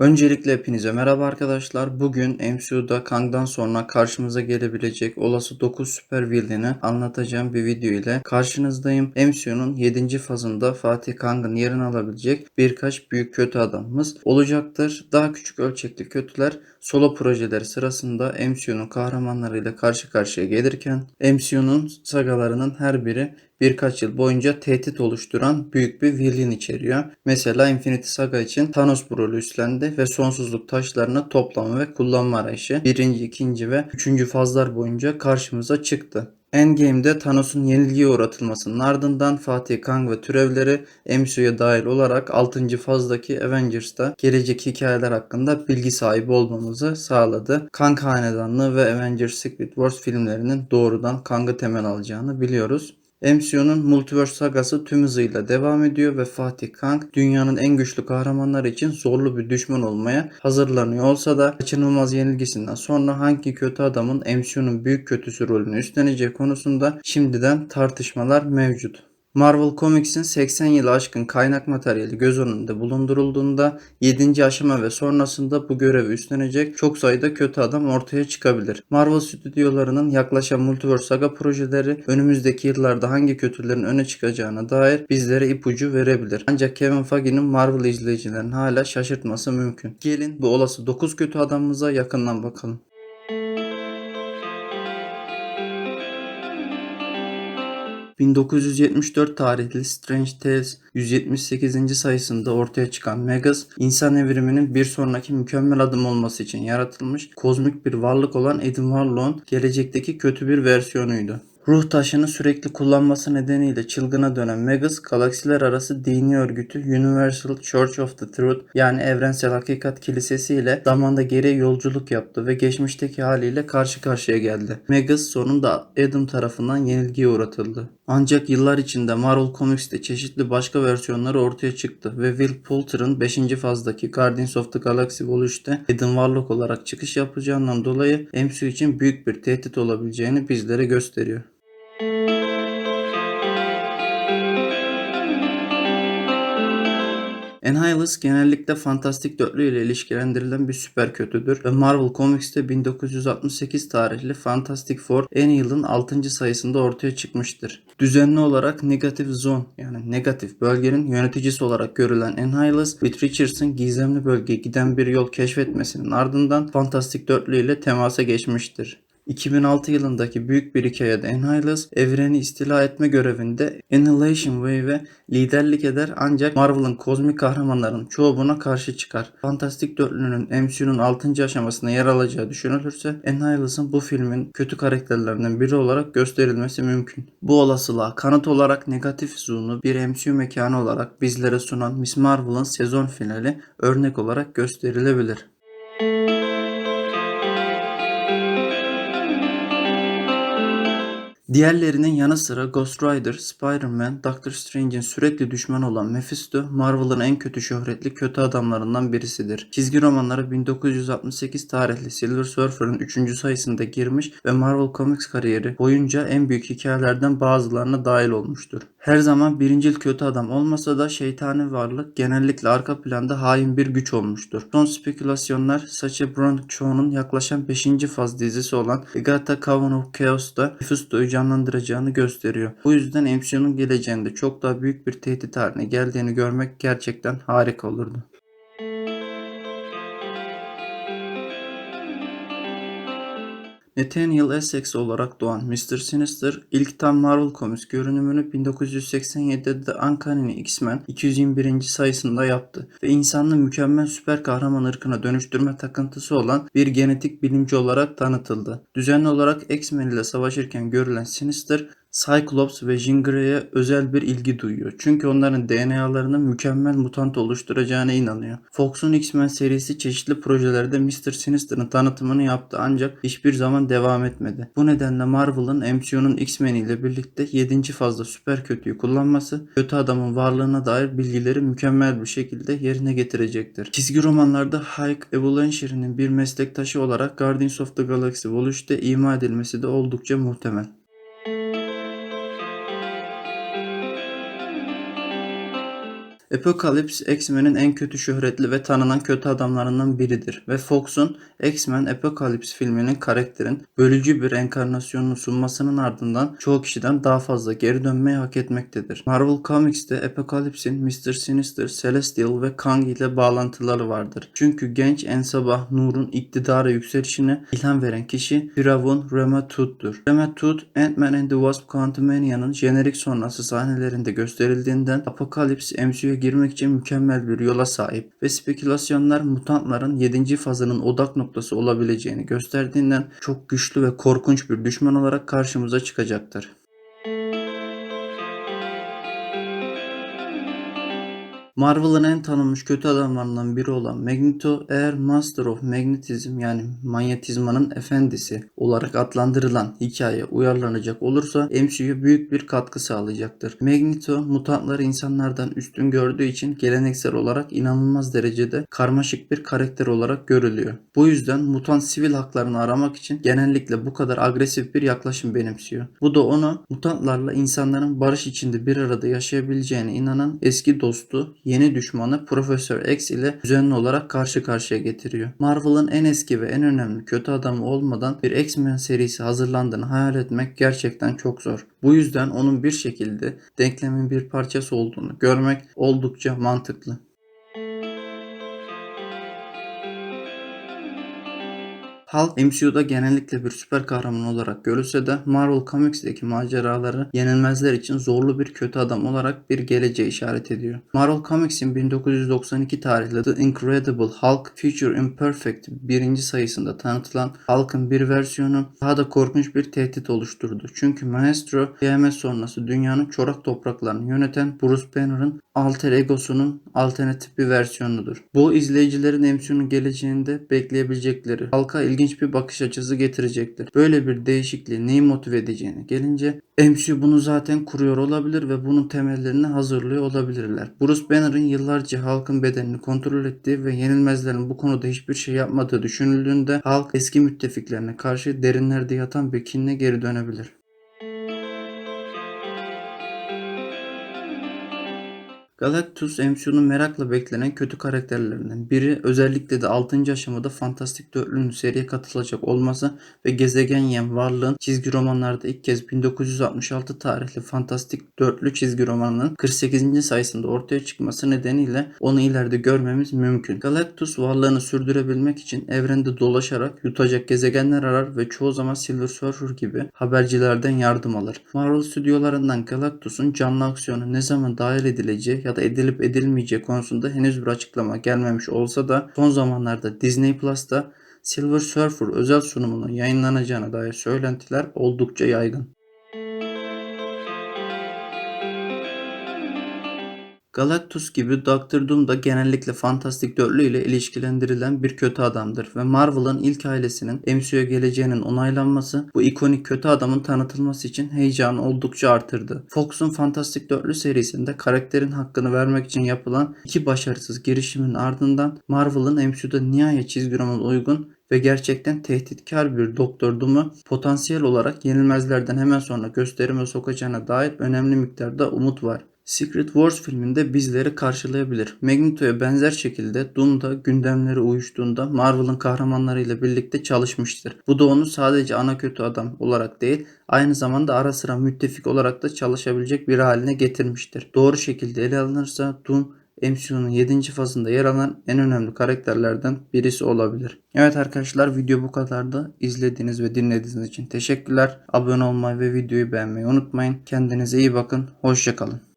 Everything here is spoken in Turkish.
Öncelikle hepinize merhaba arkadaşlar. Bugün MCU'da Kang'dan sonra karşımıza gelebilecek olası 9 süper villain'i anlatacağım bir video ile karşınızdayım. MCU'nun 7. fazında Fatih Kang'ın yerini alabilecek birkaç büyük kötü adamımız olacaktır. Daha küçük ölçekli kötüler solo projeleri sırasında MCU'nun kahramanlarıyla karşı karşıya gelirken MCU'nun sagalarının her biri birkaç yıl boyunca tehdit oluşturan büyük bir villain içeriyor. Mesela Infinity Saga için Thanos bu rolü üstlendi ve sonsuzluk taşlarını toplama ve kullanma arayışı birinci, ikinci ve üçüncü fazlar boyunca karşımıza çıktı. Endgame'de Thanos'un yenilgiye uğratılmasının ardından Fatih Kang ve türevleri MCU'ya dahil olarak 6. fazdaki Avengers'ta gelecek hikayeler hakkında bilgi sahibi olmamızı sağladı. Kang Hanedanlığı ve Avengers Secret Wars filmlerinin doğrudan Kang'ı temel alacağını biliyoruz. MCU'nun Multiverse sagası tüm hızıyla devam ediyor ve Fatih Kang dünyanın en güçlü kahramanları için zorlu bir düşman olmaya hazırlanıyor olsa da kaçınılmaz yenilgisinden sonra hangi kötü adamın MCU'nun büyük kötüsü rolünü üstleneceği konusunda şimdiden tartışmalar mevcut. Marvel Comics'in 80 yılı aşkın kaynak materyali göz önünde bulundurulduğunda 7. aşama ve sonrasında bu görevi üstlenecek çok sayıda kötü adam ortaya çıkabilir. Marvel stüdyolarının yaklaşan Multiverse Saga projeleri önümüzdeki yıllarda hangi kötülerin öne çıkacağına dair bizlere ipucu verebilir. Ancak Kevin Feige'nin Marvel izleyicilerini hala şaşırtması mümkün. Gelin bu olası 9 kötü adamımıza yakından bakalım. 1974 tarihli Strange Tales 178. sayısında ortaya çıkan Magus, insan evriminin bir sonraki mükemmel adım olması için yaratılmış kozmik bir varlık olan Adam Warlock'un gelecekteki kötü bir versiyonuydu. Ruh taşını sürekli kullanması nedeniyle çılgına dönen Magus, galaksiler arası dini örgütü Universal Church of the Truth yani Evrensel Hakikat Kilisesi ile zamanda geriye yolculuk yaptı ve geçmişteki haliyle karşı karşıya geldi. Magus sonunda Adam tarafından yenilgiye uğratıldı. Ancak yıllar içinde Marvel Comics'te çeşitli başka versiyonları ortaya çıktı ve Will Poulter'ın 5. fazdaki Guardians of the Galaxy Vol. 3'te Adam Warlock olarak çıkış yapacağından dolayı MCU için büyük bir tehdit olabileceğini bizlere gösteriyor. 'Annihilus genellikle Fantastik Dörtlü ile ilişkilendirilen bir süper kötüdür ve Marvel Comics'te 1968 tarihli Fantastic Four Annihil'ın 6. sayısında ortaya çıkmıştır. Düzenli olarak Negative Zone yani negatif bölgenin yöneticisi olarak görülen Annihilus, Reed Richards'ın gizemli bölgeye giden bir yol keşfetmesinin ardından Fantastik Dörtlü ile temasa geçmiştir. 2006 yılındaki büyük bir hikayede Annihilus evreni istila etme görevinde Annihilation Wave'e liderlik eder ancak Marvel'ın kozmik kahramanlarının çoğu buna karşı çıkar. Fantastik Dörtlü'nün MCU'nun 6. aşamasında yer alacağı düşünülürse Annihilus'ın bu filmin kötü karakterlerinden biri olarak gösterilmesi mümkün. Bu olasılığa kanıt olarak Negatif Zone'u bir MCU mekanı olarak bizlere sunan Miss Marvel'ın sezon finali örnek olarak gösterilebilir. Diğerlerinin yanı sıra Ghost Rider, Spider-Man, Doctor Strange'in sürekli düşmanı olan Mephisto, Marvel'ın en kötü şöhretli kötü adamlarından birisidir. Çizgi romanları 1968 tarihli Silver Surfer'ın 3. sayısında girmiş ve Marvel Comics kariyeri boyunca en büyük hikayelerden bazılarına dahil olmuştur. Her zaman birincil kötü adam olmasa da şeytani varlık genellikle arka planda hain bir güç olmuştur. Son spekülasyonlar Sacha Baron Cohen'un yaklaşan 5. faz dizisi olan Agatha Coven of Chaos'ta Mephisto'yu canlandıracağını gösteriyor. Bu yüzden MCU'nun geleceğinde çok daha büyük bir tehdit haline geldiğini görmek gerçekten harika olurdu. Nathaniel Essex olarak doğan Mr. Sinister ilk tam Marvel Comics görünümünü 1987'de The Uncanny X-Men 221. sayısında yaptı ve insanlığı mükemmel süper kahraman ırkına dönüştürme takıntısı olan bir genetik bilimci olarak tanıtıldı. Düzenli olarak X-Men ile savaşırken görülen Sinister, Cyclops ve Jean Grey'e özel bir ilgi duyuyor. Çünkü onların DNA'larının mükemmel mutant oluşturacağına inanıyor. Fox'un X-Men serisi çeşitli projelerde Mr. Sinister'ın tanıtımını yaptı ancak hiçbir zaman devam etmedi. Bu nedenle Marvel'ın MCU'nun X-Men ile birlikte 7. fazla süper kötüyü kullanması, kötü adamın varlığına dair bilgileri mükemmel bir şekilde yerine getirecektir. Çizgi romanlarda Hulk, Evolution'ın bir meslektaşı olarak Guardians of the Galaxy Vol. 3'te ima edilmesi de oldukça muhtemel. Apocalypse, X-Men'in en kötü şöhretli ve tanınan kötü adamlarından biridir ve Fox'un X-Men Apocalypse filminin karakterin bölücü bir enkarnasyonunu sunmasının ardından çoğu kişiden daha fazla geri dönmeyi hak etmektedir. Marvel Comics'te Apocalypse'in Mr. Sinister, Celestial ve Kang ile bağlantıları vardır. Çünkü genç Ensabah Nur'un iktidara yükselişine ilham veren kişi Firavun Ramatut'tur. Ramatut, Ant-Man and the Wasp Quantumania'nın jenerik sonrası sahnelerinde gösterildiğinden Apocalypse MCU'ya girmek için mükemmel bir yola sahip ve spekülasyonlar mutantların 7. fazının odak noktası olabileceğini gösterdiğinden çok güçlü ve korkunç bir düşman olarak karşımıza çıkacaktır. Marvel'ın en tanınmış kötü adamlarından biri olan Magneto, eğer Master of Magnetism yani manyetizmanın efendisi olarak adlandırılan hikaye uyarlanacak olursa MCU'ya büyük bir katkı sağlayacaktır. Magneto, mutantları insanlardan üstün gördüğü için geleneksel olarak inanılmaz derecede karmaşık bir karakter olarak görülüyor. Bu yüzden mutant sivil haklarını aramak için genellikle bu kadar agresif bir yaklaşım benimsiyor. Bu da onu mutantlarla insanların barış içinde bir arada yaşayabileceğine inanan eski dostu, yeni düşmanı Profesör X ile düzenli olarak karşı karşıya getiriyor. Marvel'ın en eski ve en önemli kötü adamı olmadan bir X-Men serisi hazırlandığını hayal etmek gerçekten çok zor. Bu yüzden onun bir şekilde denklemin bir parçası olduğunu görmek oldukça mantıklı. Hulk MCU'da genellikle bir süper kahraman olarak görülse de Marvel Comics'teki maceraları yenilmezler için zorlu bir kötü adam olarak bir geleceğe işaret ediyor. Marvel Comics'in 1992 tarihli The Incredible Hulk Future Imperfect birinci sayısında tanıtılan Hulk'ın bir versiyonu daha da korkunç bir tehdit oluşturdu. Çünkü Maestro, kıyamet sonrası dünyanın çorak topraklarını yöneten Bruce Banner'ın alter egosunun alternatif bir versiyonudur. Bu izleyicilerin MCU'nun geleceğinde bekleyebilecekleri Hulk'a ilginç bir bakış açısı getirecektir. Böyle bir değişikliği neyi motive edeceğine gelince MCU bunu zaten kuruyor olabilir ve bunun temellerini hazırlıyor olabilirler. Bruce Banner'ın yıllarca Hulk'ın bedenini kontrol ettiği ve yenilmezlerin bu konuda hiçbir şey yapmadığı düşünüldüğünde Hulk eski müttefiklerine karşı derinlerde yatan bir kinle geri dönebilir. Galactus MCU'nun merakla beklenen kötü karakterlerinden biri, özellikle de 6. aşamada Fantastik Dörtlü'nün seriye katılacak olması ve gezegen yiyen varlığın çizgi romanlarda ilk kez 1966 tarihli Fantastik Dörtlü çizgi romanının 48. sayısında ortaya çıkması nedeniyle onu ileride görmemiz mümkün. Galactus varlığını sürdürebilmek için evrende dolaşarak yutacak gezegenler arar ve çoğu zaman Silver Surfer gibi habercilerden yardım alır. Marvel stüdyolarından Galactus'un canlı aksiyona ne zaman dahil edileceği ya da edilip edilmeyeceği konusunda henüz bir açıklama gelmemiş olsa da son zamanlarda Disney Plus'ta Silver Surfer özel sunumunun yayınlanacağına dair söylentiler oldukça yaygın. Galactus gibi Doctor Doom da genellikle Fantastik Dörtlü ile ilişkilendirilen bir kötü adamdır ve Marvel'ın ilk ailesinin MCU'ya geleceğinin onaylanması bu ikonik kötü adamın tanıtılması için heyecanı oldukça artırdı. Fox'un Fantastik Dörtlü serisinde karakterin hakkını vermek için yapılan iki başarısız girişimin ardından Marvel'ın MCU'da nihayet çizgi roman uygun ve gerçekten tehditkar bir Doktor Doom'u potansiyel olarak yenilmezlerden hemen sonra gösterime sokacağına dair önemli miktarda umut var. Secret Wars filminde bizleri karşılayabilir. Magneto'ya benzer şekilde Doom da gündemleri uyuştuğunda Marvel'ın kahramanlarıyla birlikte çalışmıştır. Bu da onu sadece ana kötü adam olarak değil, aynı zamanda ara sıra müttefik olarak da çalışabilecek bir haline getirmiştir. Doğru şekilde ele alınırsa Doom MCU'nun 7. fazında yer alan en önemli karakterlerden birisi olabilir. Evet arkadaşlar, video bu kadardı. İzlediğiniz ve dinlediğiniz için teşekkürler. Abone olmayı ve videoyu beğenmeyi unutmayın. Kendinize iyi bakın. Hoşça kalın.